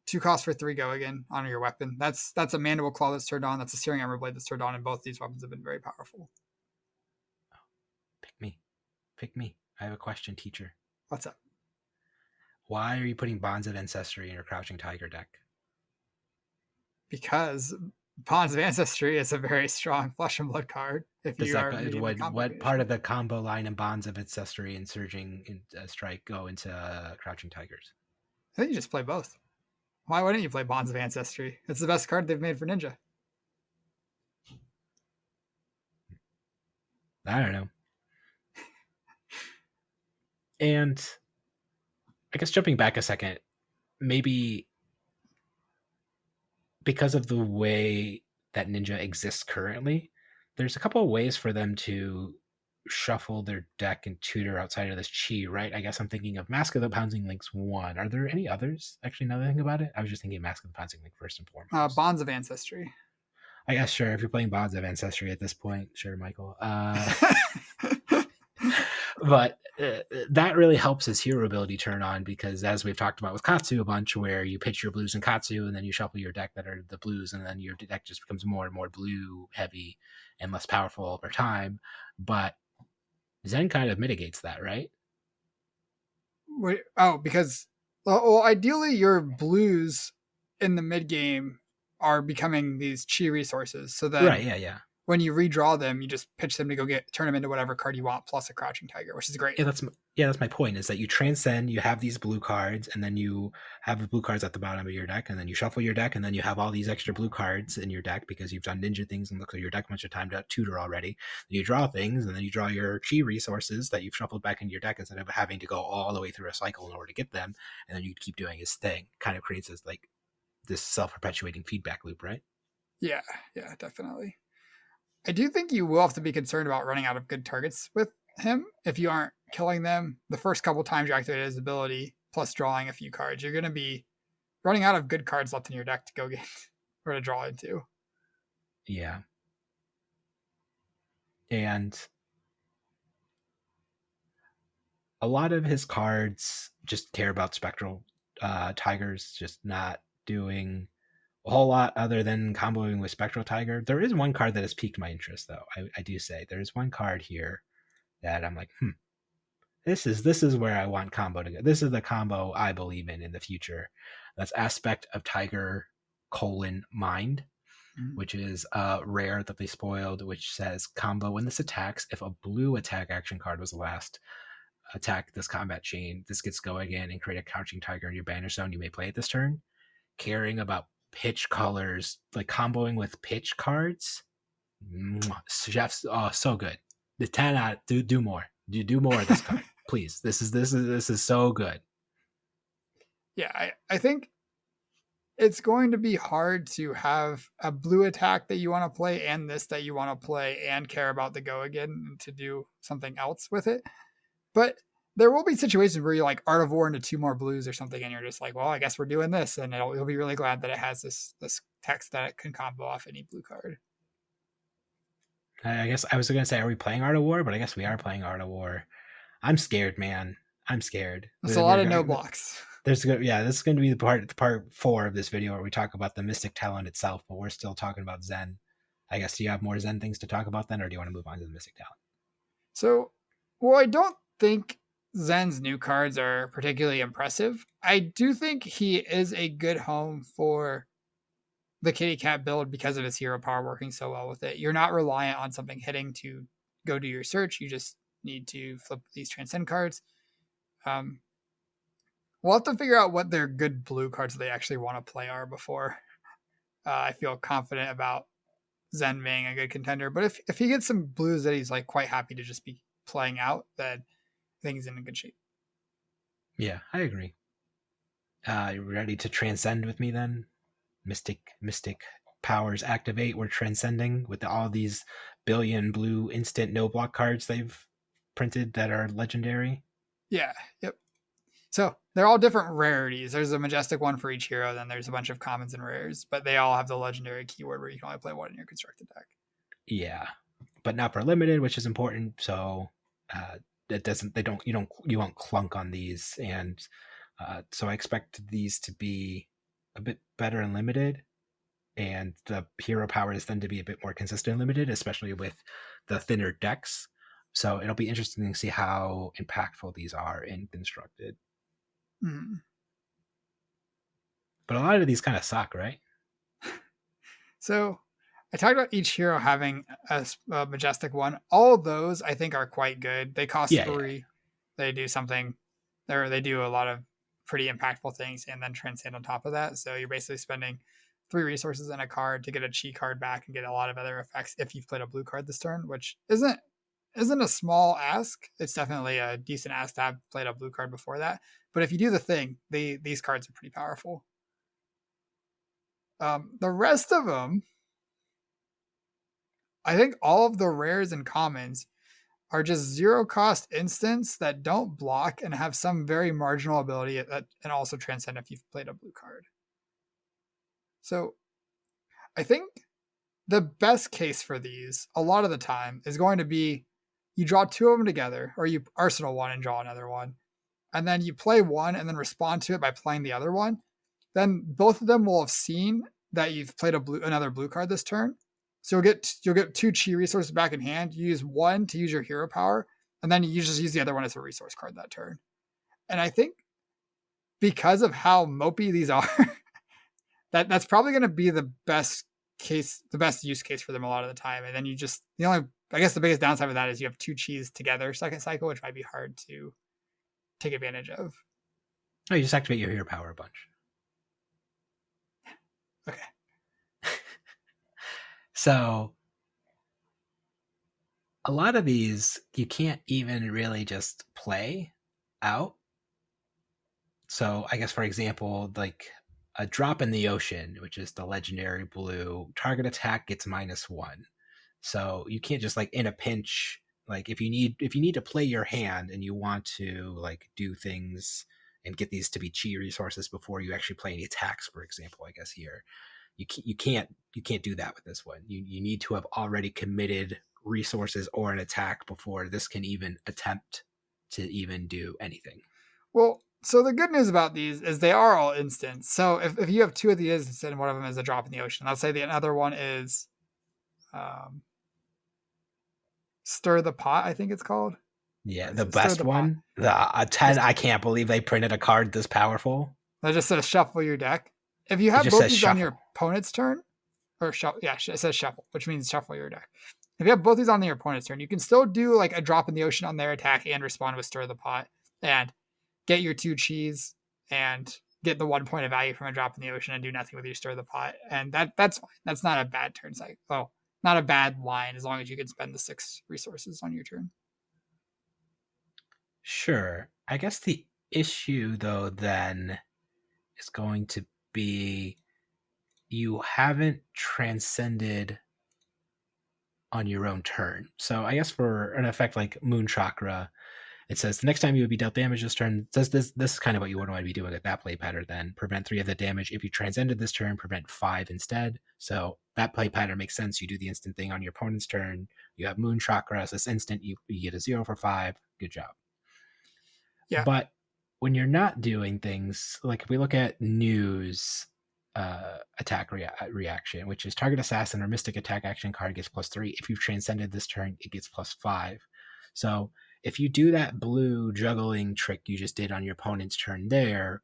2 costs for 3 go again on your weapon. That's a Mandible Claw that's turned on. That's a Searing Armor Blade that's turned on, and both these weapons have been very powerful. Pick me. I have a question, teacher. What's up? Why are you putting Bonds of Ancestry in your Crouching Tiger deck? Because Bonds of Ancestry is a very strong Flesh and Blood card. What part of the combo line in Bonds of Ancestry and Surging Strike go into Crouching Tigers? I think you just play both. Why wouldn't you play Bonds of Ancestry? It's the best card they've made for Ninja. I don't know. And I guess jumping back a second, maybe because of the way that Ninja exists currently, there's a couple of ways for them to shuffle their deck and tutor outside of this chi, right? I guess I'm thinking of Mask of the Pouncing Link's one. Are there any others? Actually, now that I think about it, I was just thinking Mask of the Pouncing Link first and foremost. Bonds of Ancestry. I guess, sure. If you're playing Bonds of Ancestry at this point, sure, Michael. But that really helps his hero ability turn on, because as we've talked about with Katsu a bunch, where you pitch your blues in Katsu and then you shuffle your deck that are the blues, and then your deck just becomes more and more blue heavy and less powerful over time. But Zen kind of mitigates that, right? Wait, because ideally your blues in the mid game are becoming these chi resources. So that right, yeah. When you redraw them, you just pitch them to go turn them into whatever card you want, plus a Crouching Tiger, which is great. Yeah, that's my point, is that you transcend, you have these blue cards, and then you have the blue cards at the bottom of your deck, and then you shuffle your deck, and then you have all these extra blue cards in your deck because you've done Ninja things and looked at your deck a bunch of time to tutor already. And you draw things, and then you draw your chi resources that you've shuffled back into your deck instead of having to go all the way through a cycle in order to get them, and then you keep doing his thing. Kind of creates this self-perpetuating feedback loop, right? Yeah, definitely. I do think you will have to be concerned about running out of good targets with him if you aren't killing them the first couple times you activate his ability, plus drawing a few cards. You're going to be running out of good cards left in your deck to go get or to draw into. Yeah. And a lot of his cards just care about spectral tigers, just not doing a whole lot other than comboing with Spectral Tiger. There is one card that has piqued my interest, though. I do say there is one card here that I'm like, this is where I want combo to go. This is the combo I believe in the future. That's Aspect of Tiger : Mind, which is rare that they spoiled, which says combo when this attacks. If a blue attack action card was the last attack this combat chain, this gets go again and create a Crouching Tiger in your banish zone. You may play it this turn. Caring about pitch colors, like comboing with pitch cards. Chef's so good. The 10 out. Do more. Do more of this card, please. This is so good. Yeah, I think it's going to be hard to have a blue attack that you want to play and this that you want to play and care about the go again to do something else with it. But there will be situations where you like Art of War into 2 more blues or something, and you're just like, well, I guess we're doing this, and you'll be really glad that it has this text that it can combo off any blue card. I guess I was going to say, are we playing Art of War? But I guess we are playing Art of War. I'm scared, man. I'm scared. There's a lot of no blocks. This is going to be the part 4 of this video where we talk about the Mystic Talent itself, but we're still talking about Zen. I guess, do you have more Zen things to talk about then, or do you want to move on to the Mystic Talent? So, well, I don't think Zen's new cards are particularly impressive. I do think he is a good home for the kitty cat build because of his hero power working so well with it. You're not reliant on something hitting to go do your search. You just need to flip these transcend cards. Um, we'll have to figure out what their good blue cards they actually want to play are before I feel confident about Zen being a good contender. But if he gets some blues that he's like quite happy to just be playing out, then I think he's in a good shape. Yeah, I agree. You ready to transcend with me then? Mystic powers activate. We're transcending with all these billion blue instant no block cards they've printed that are legendary. Yeah. Yep. So they're all different rarities. There's a majestic one for each hero, then there's a bunch of commons and rares, but they all have the legendary keyword where you can only play one in your constructed deck. Yeah, but not per limited, which is important. So it doesn't. They don't. You won't clunk on these, and so I expect these to be a bit better and limited, and the hero power is then to be a bit more consistent and limited, especially with the thinner decks. So it'll be interesting to see how impactful these are in constructed. Mm. But a lot of these kind of suck, right? So I talked about each hero having a majestic one. All of those I think are quite good. They cost Yeah, 3. Yeah. They do something. They do a lot of pretty impactful things and then transcend on top of that. So you're basically spending 3 resources and a card to get a chi card back and get a lot of other effects if you've played a blue card this turn, which isn't a small ask. It's definitely a decent ask to have played a blue card before that. But if you do the thing, these cards are pretty powerful. The rest of them, I think all of the rares and commons are just 0 cost instants that don't block and have some very marginal ability that and also transcend if you've played a blue card. So I think the best case for these a lot of the time is going to be you draw 2 of them together, or you arsenal one and draw another one, and then you play one and then respond to it by playing the other one. Then both of them will have seen that you've played another blue card this turn. So you'll get 2 chi resources back in hand. You use one to use your hero power, and then you just use the other one as a resource card that turn. And I think because of how mopey these are, that's probably going to be the best use case for them a lot of the time. And then I guess the biggest downside of that is you have 2 chis together second cycle, which might be hard to take advantage of. Oh, you just activate your hero power a bunch. Okay. So a lot of these you can't even really just play out. So I guess, for example, like a drop in the ocean, which is the legendary blue, target attack gets -1. So you can't just like in a pinch, like if you need to play your hand and you want to like do things and get these to be chi resources before you actually play any attacks, for example, I guess here you can't do that with this one. You need to have already committed resources or an attack before this can even attempt to even do anything. Well, so the good news about these is they are all instants. So if you have 2 of the instants and one of them is a drop in the ocean, let's say the other one is Stir the Pot, I think it's called. Yeah, the best one, the 10. I can't believe they printed a card this powerful. That just says shuffle your deck. If you have both these on your opponent's turn, or shuffle, yeah, it says shuffle, which means shuffle your deck. If you have both these on your opponent's turn, you can still do like a drop in the ocean on their attack and respond with Stir the Pot and get your 2 chis and get the 1 point of value from a drop in the ocean and do nothing with your Stir the Pot. And that's fine. That's not a bad turn cycle. Oh, not a bad line as long as you can spend the 6 resources on your turn. Sure. I guess the issue though then is going to be you haven't transcended on your own turn. So I guess for an effect like Moon Chakra, it says the next time you would be dealt damage this turn, this is kind of what you would want to be doing at that play pattern then. Prevent 3 of the damage. If you transcended this turn, prevent 5 instead. So that play pattern makes sense. You do the instant thing on your opponent's turn. You have Moon Chakra as this instant. You get a 0 for 5. Good job. Yeah. But when you're not doing things, like if we look at news attack reaction, which is target assassin or mystic attack action card gets +3. If you've transcended this turn, it gets +5. So if you do that blue juggling trick you just did on your opponent's turn there,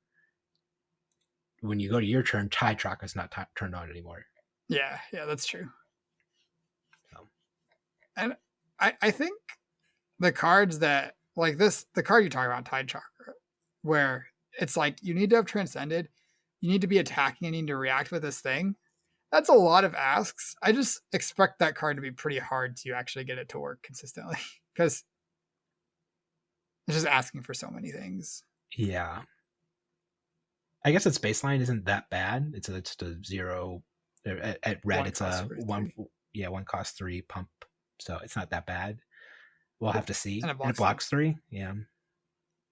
when you go to your turn, Tide Track is not turned on anymore. Yeah, that's true. So. And I think the cards that like this, the card you talk about, Tide Chakra, where it's like you need to have transcended, you need to be attacking, and you need to react with this thing. That's a lot of asks. I just expect that card to be pretty hard to actually get it to work consistently because it's just asking for so many things. Yeah. I guess its baseline isn't that bad. It's just a 0. At red, One it's cost a for 1. 3. Yeah, 1 cost 3 pump. So it's not that bad. We'll have to see. And it And it blocks 3. blocks 3. Yeah.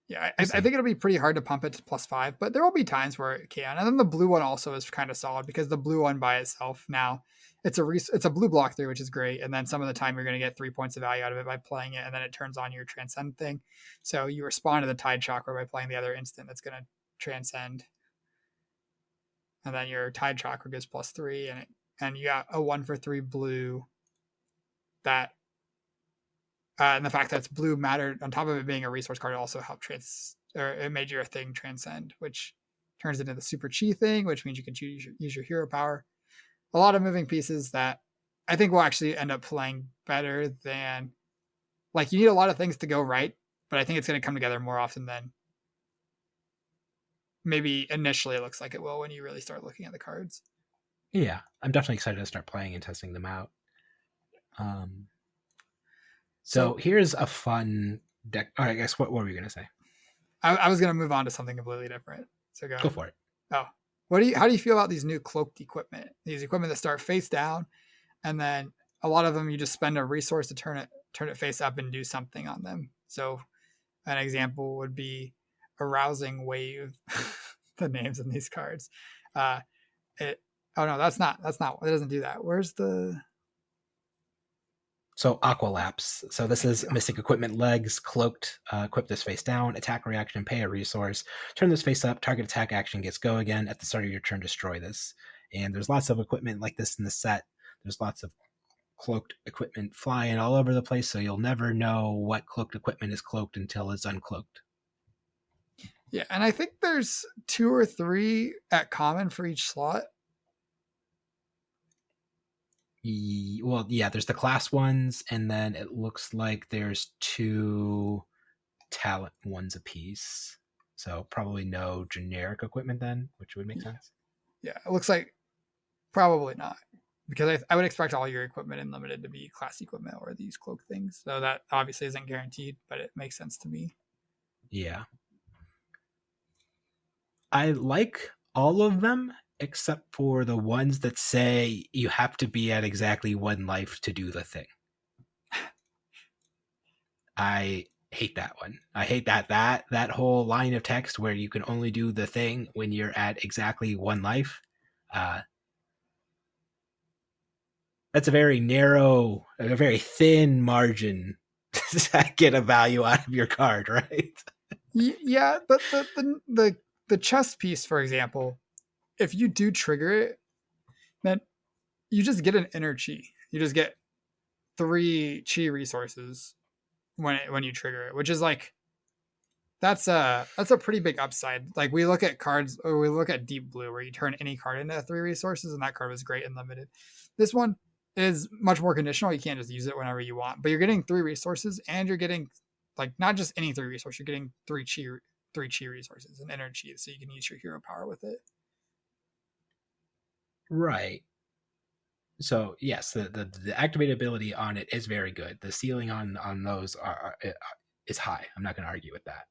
Yeah, We'll I think it'll be pretty hard to pump it to +5, but there will be times where it can. And then the blue one also is kind of solid because the blue one by itself now it's a blue block 3, which is great. And then some of the time you're going to get 3 points of value out of it by playing it, and then it turns on your transcend thing. So you respond to the Tide Chakra by playing the other instant that's going to transcend, and then your Tide Chakra gives +3, and you got a 1 for 3 blue that. And the fact that it's blue mattered on top of it being a resource card, it also helped it made your thing transcend, which turns into the super chi thing, which means you can use your hero power. A lot of moving pieces that I think will actually end up playing better than like you need a lot of things to go right, but I think it's going to come together more often than maybe initially it looks like it will when you really start looking at the cards. Yeah, I'm definitely excited to start playing and testing them out. So here's a fun deck. All right, I guess what were we going to say? I was going to move on to something completely different. So go for it. Oh, how do you feel about these new cloaked equipment? These equipment that start face down, and then a lot of them you just spend a resource to turn it face up and do something on them. So an example would be arousing wave. The names in these cards. It. Oh no, that's not. It doesn't do that. Where's the? So Aqualapse. So this is Mystic Equipment Legs, Cloaked, equip this face down, attack reaction, pay a resource, turn this face up, target attack action gets go again, at the start of your turn, destroy this. And there's lots of equipment like this in the set. There's lots of cloaked equipment flying all over the place, so you'll never know what cloaked equipment is cloaked until it's uncloaked. Yeah, and I think there's 2 or 3 at common for each slot. Well, yeah, there's the class ones, and then it looks like there's 2 talent ones apiece. So probably no generic equipment then, which would make sense. Yeah, it looks like probably not, because I would expect all your equipment in limited to be class equipment or these cloak things. So that obviously isn't guaranteed, but it makes sense to me. Yeah. I like all of them except for the ones that say you have to be at exactly 1 life to do the thing. I hate that one. I hate that whole line of text where you can only do the thing when you're at exactly 1 life. That's a very narrow, a very thin margin to get a value out of your card, right? Yeah, but the chest piece, for example, if you do trigger it, then you just get an inner chi. You just get 3 chi resources when you trigger it, which is like that's a pretty big upside. Like we look at cards, or we look at Deep Blue, where you turn any card into 3 resources, and that card was great and limited. This one is much more conditional. You can't just use it whenever you want, but you're getting 3 resources, and you're getting like not just any 3 resources. You're getting 3 chi resources and energy, so you can use your hero power with it. Right. So yes, the activated ability on it is very good. The ceiling on those is high. I'm not going to argue with that.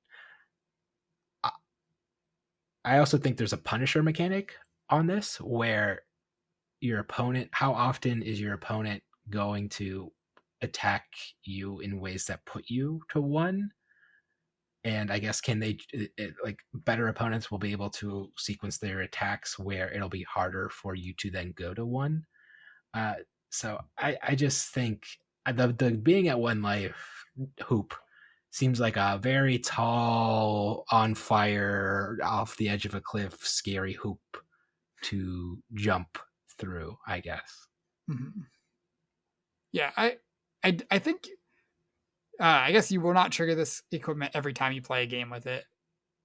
I also think there's a Punisher mechanic on this where your opponent, how often is your opponent going to attack you in ways that put you to 1? And I guess can they like better opponents will be able to sequence their attacks where it'll be harder for you to then go to 1. So I just think the being at 1 life hoop seems like a very tall, on fire, off the edge of a cliff, scary hoop to jump through, I guess. Mm-hmm. Yeah, I think I guess you will not trigger this equipment every time you play a game with it.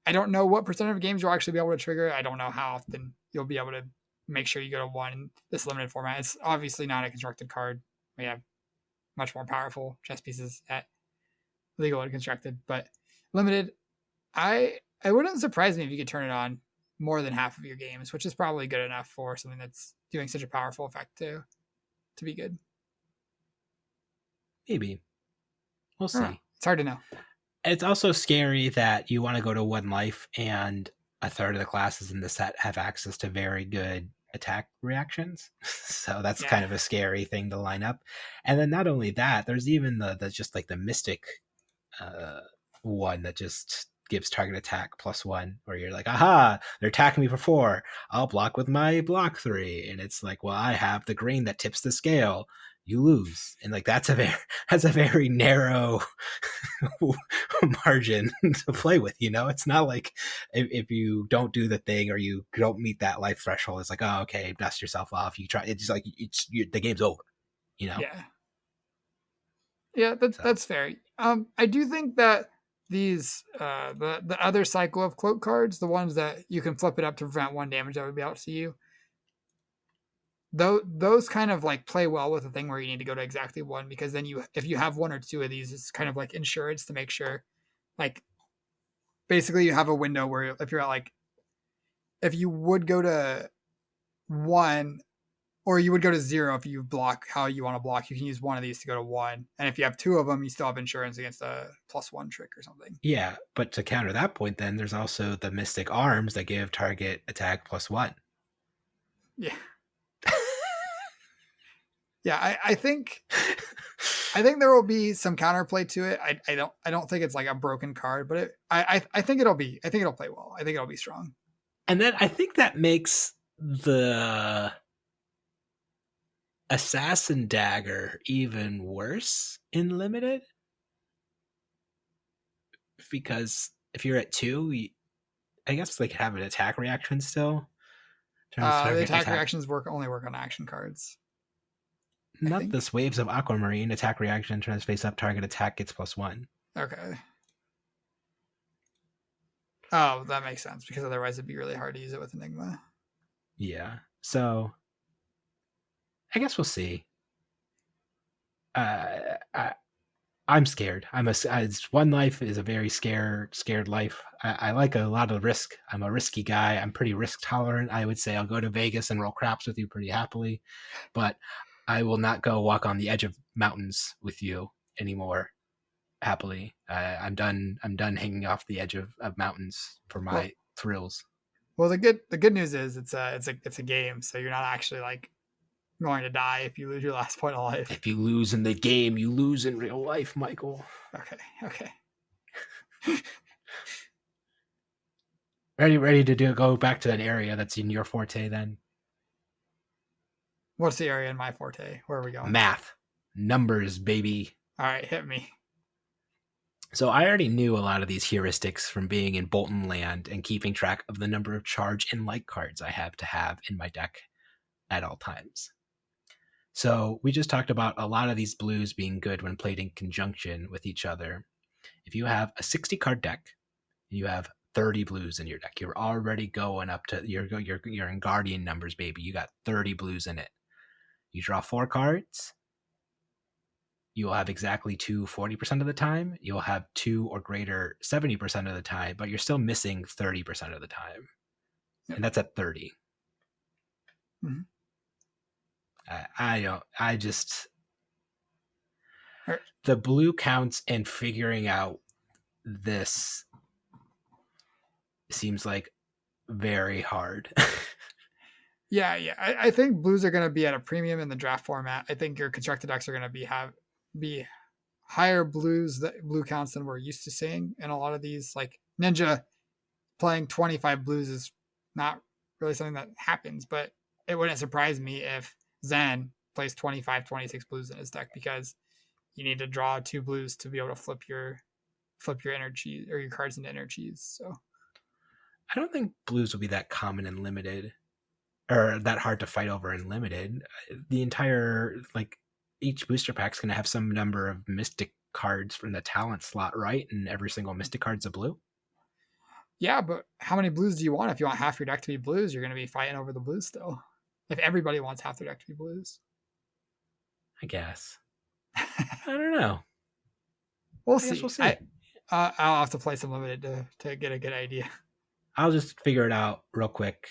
I don't know what percent of games you'll actually be able to trigger. I don't know how often you'll be able to make sure you go to 1 in this limited format. It's obviously not a constructed card. We have much more powerful chess pieces at legal and constructed, but limited, I wouldn't surprise me if you could turn it on more than half of your games, which is probably good enough for something that's doing such a powerful effect to be good. Maybe. We'll see. It's hard to know. It's also scary that you want to go to 1 life and a third of the classes in the set have access to very good attack reactions. So that's kind of a scary thing to line up. And then not only that, there's even the just like the mystic one that just gives target attack +1, where you're like, aha, they're attacking me for 4. I'll block with my block 3. And it's like, well, I have the grain that tips the scale. You lose. And like that's a very narrow margin to play with, you know. It's not like if you don't do the thing or you don't meet that life threshold, it's like, oh, okay, dust yourself off. You try, it's like the game's over, you know. Yeah, that's fair. I do think that these the other cycle of cloak cards, the ones that you can flip it up to prevent 1 damage that would be out to you, those kind of like play well with the thing where you need to go to exactly 1, because then if you have 1 or 2 of these, it's kind of like insurance to make sure, like basically you have a window where if you're at like, if you would go to 1 or you would go to 0 if you block how you want to block, you can use 1 of these to go to 1, and if you have 2 of them, you still have insurance against a +1 trick or something. Yeah, but to counter that point, then there's also the mystic arms that give target attack +1. Yeah. Yeah, I think there will be some counterplay to it. I don't think it's like a broken card, but I think it'll play well. I think it'll be strong. And then I think that makes the assassin dagger even worse in limited, because if you're at 2, I guess they could have an attack reaction still. The attack reactions only work on action cards. Not this Waves of Aquamarine. Attack reaction turns face up, target attack gets +1. Okay. Oh, that makes sense, because otherwise it'd be really hard to use it with Enigma. Yeah. So I guess we'll see. I'm scared. 1 life is a very scared life. I like a lot of risk. I'm a risky guy. I'm pretty risk tolerant. I would say I'll go to Vegas and roll craps with you pretty happily, but I will not go walk on the edge of mountains with you anymore happily. I'm done hanging off the edge of mountains for my thrills. Well, the good news is it's a game, so you're not actually like going to die if you lose your last point of life. If you lose in the game, you lose in real life, Michael. Okay. Ready to go back to that area that's in your forte then? What's the area in my forte? Where are we going? Math. Numbers, baby. All right, hit me. So I already knew a lot of these heuristics from being in Bolton Land and keeping track of the number of charge and light cards I have to have in my deck at all times. So we just talked about a lot of these blues being good when played in conjunction with each other. If you have a 60 card deck, you have 30 blues in your deck. You're already going up to you're in Guardian numbers, baby. You got 30 blues in it. You draw 4 cards. You will have exactly 2 40% of the time. You'll have 2 or greater 70% of the time, but you're still missing 30% of the time. Yep. And that's at 30. Mm-hmm. The blue counts and figuring out this seems like very hard. Yeah. I think blues are going to be at a premium in the draft format. I think your constructed decks are going to be higher blue counts than we're used to seeing. And a lot of these, like Ninja playing 25 blues is not really something that happens, but it wouldn't surprise me if Zen plays 25, 26 blues in his deck, because you need to draw 2 blues to be able to flip your energy or your cards into energies. So I don't think blues will be that common in limited, or that hard to fight over in limited. The entire, like, each booster pack's going to have some number of mystic cards from the talent slot, right? And every single Mystic card's a blue. Yeah, but how many blues do you want? If you want half your deck to be blues, you're going to be fighting over the blues still. If everybody wants half their deck to be blues, I guess. I don't know. we'll I guess see. we'll see. I'll have to play some limited to get a good idea. I'll just figure it out real quick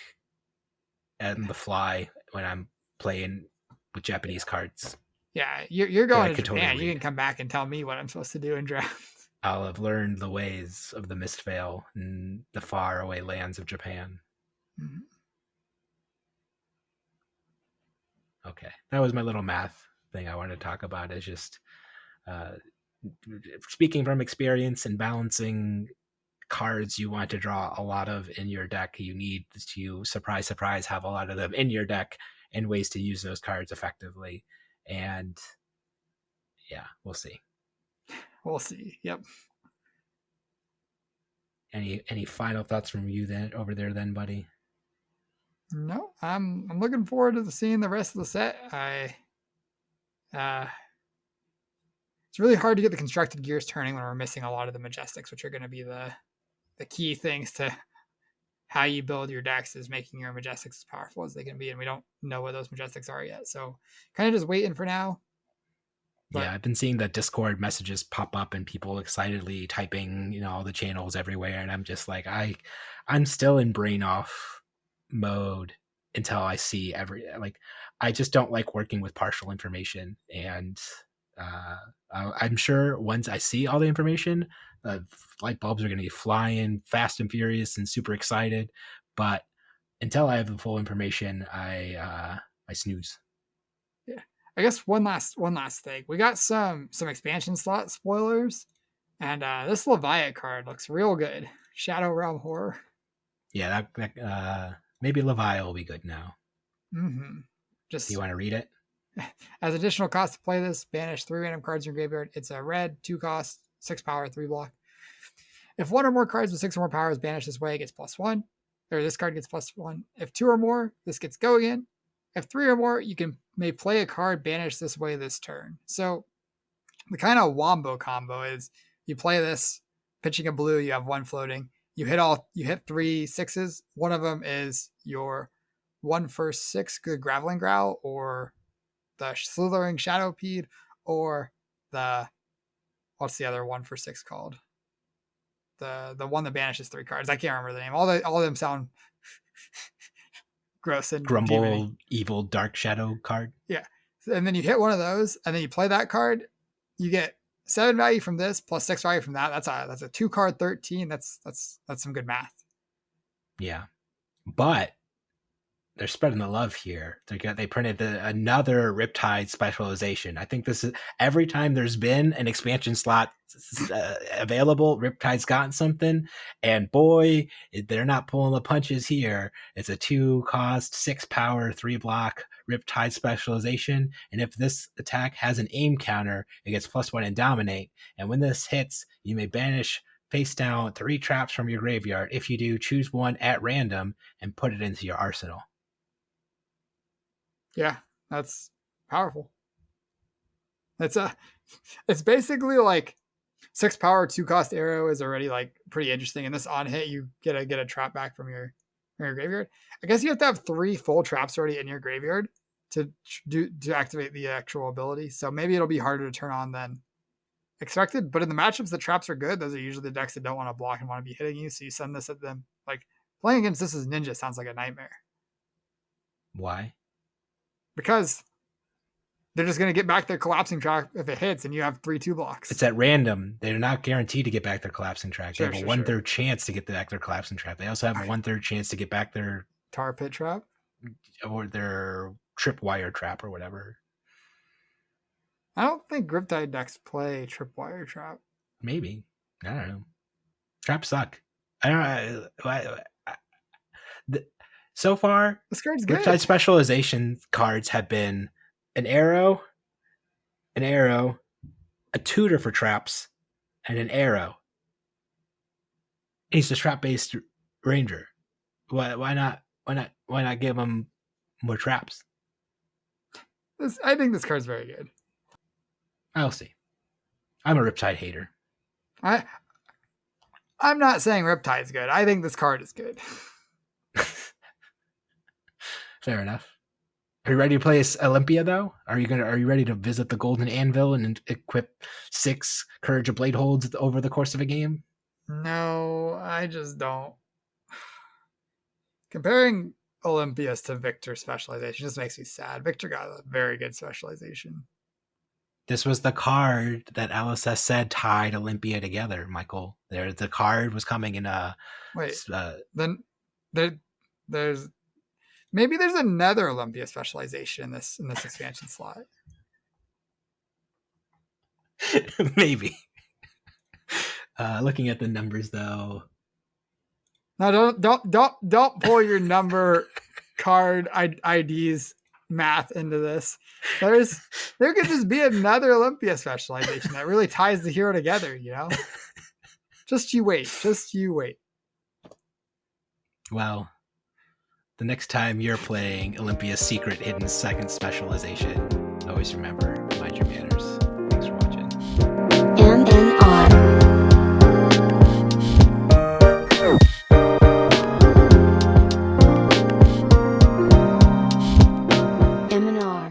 on the fly when I'm playing with Japanese cards. Yeah, you're going to Totally Japan. You can come back and tell me what I'm supposed to do in draft. I'll have learned the ways of the Mistveil and the faraway lands of Japan. Mm-hmm. Okay, that was my little math thing I wanted to talk about. Is just speaking from experience and balancing cards you want to draw a lot of in your deck. You need to surprise have a lot of them in your deck and ways to use those cards effectively. And yeah, we'll see. We'll see. Yep. Any final thoughts from you then over there then, buddy? No, I'm looking forward to seeing the rest of the set. It's really hard to get the constructed gears turning when we're missing a lot of the majestics, which are going to be the key things to how you build your decks, is making your majestics as powerful as they can be, and we don't know what those majestics are yet. So kind of just waiting for now. But yeah, I've been seeing the Discord messages pop up and people excitedly typing, all the channels everywhere, and I'm just like, I'm still in brain off mode until I see I just don't like working with partial information, and I'm sure once I see all the information, light bulbs are going to be flying fast and furious and super excited. But until I have the full information, I snooze. Yeah, I guess one last thing. We got some expansion slot spoilers, and this Leviat card looks real good. Shadow Realm Horror. Yeah, that maybe Leviat will be good now. Mm-hmm. Do you want to read it? As additional cost to play this, banish 3 random cards in your graveyard. It's a red, 2 cost, 6 power, 3 block. If 1 or more cards with 6 or more power is banished this way, it gets +1. Or this card gets +1. If 2 or more, this gets go again. If 3 or more, you may play a card banished this way this turn. So the kind of wombo combo is you play this, pitching a blue, you have 1 floating. You hit 3 6s. One of them is your 1 for 6 good Graveling Growl, or the Slithering Shadowpede, or the, what's the other 1 for 6 called? The one that banishes 3 cards. I can't remember the name. All of them sound gross and Grumble, demon-y. Evil Dark Shadow card. Yeah. And then you hit one of those, and then you play that card. You get 7 value from this plus 6 value from that. That's a 2 card 13. That's some good math. Yeah. But they're spreading the love here. They printed another Riptide specialization. I think this is every time there's been an expansion slot available, Riptide's gotten something, and boy, they're not pulling the punches here. It's a 2 cost, 6 power, 3 block Riptide specialization, and if this attack has an aim counter, it gets +1 and dominate. And when this hits, you may banish face down 3 traps from your graveyard. If you do, choose 1 at random and put it into your arsenal. Yeah, that's powerful. It's basically like 6 power, 2 cost arrow is already like pretty interesting. And this on hit, you get a trap back from your graveyard. I guess you have to have 3 full traps already in your graveyard to activate the actual ability. So maybe it'll be harder to turn on than expected. But in the matchups, the traps are good. Those are usually the decks that don't want to block and want to be hitting you. So you send this at them. Like playing against this as Ninja sounds like a nightmare. Why? Because they're just going to get back their collapsing track if it hits, and you have 3 2 blocks. It's at random. They're not guaranteed to get back their collapsing track. They have a 1/3 chance to get back their collapsing trap. They also have a 1/3 chance to get back their Tar Pit Trap or their Tripwire Trap or whatever. I don't think Riptide decks play Tripwire Trap. Maybe. I don't know. Traps suck. I don't know. So far, this card's good. Riptide specialization cards have been an arrow, a tutor for traps, and an arrow. He's a trap-based ranger. Why not give him more traps? I think this card's very good. I'll see. I'm a Riptide hater. I'm not saying Riptide's good. I think this card is good. Fair enough. Are you ready to play Olympia though? Are you ready to visit the Golden Anvil and equip 6 Courage of Blade holds over the course of a game? No, I just don't. Comparing Olympias to Victor's specialization just makes me sad. Victor got a very good specialization. This was the card that LSS said tied Olympia together, Michael. The card was coming in a. Wait, then there's maybe there's another Olympia specialization in this expansion slot. Maybe. Looking at the numbers though. No, don't pull your number card IDs math into this. There could just be another Olympia specialization that really ties the hero together, you know? Just you wait. Well, the next time you're playing Olympia's secret hidden second specialization, always remember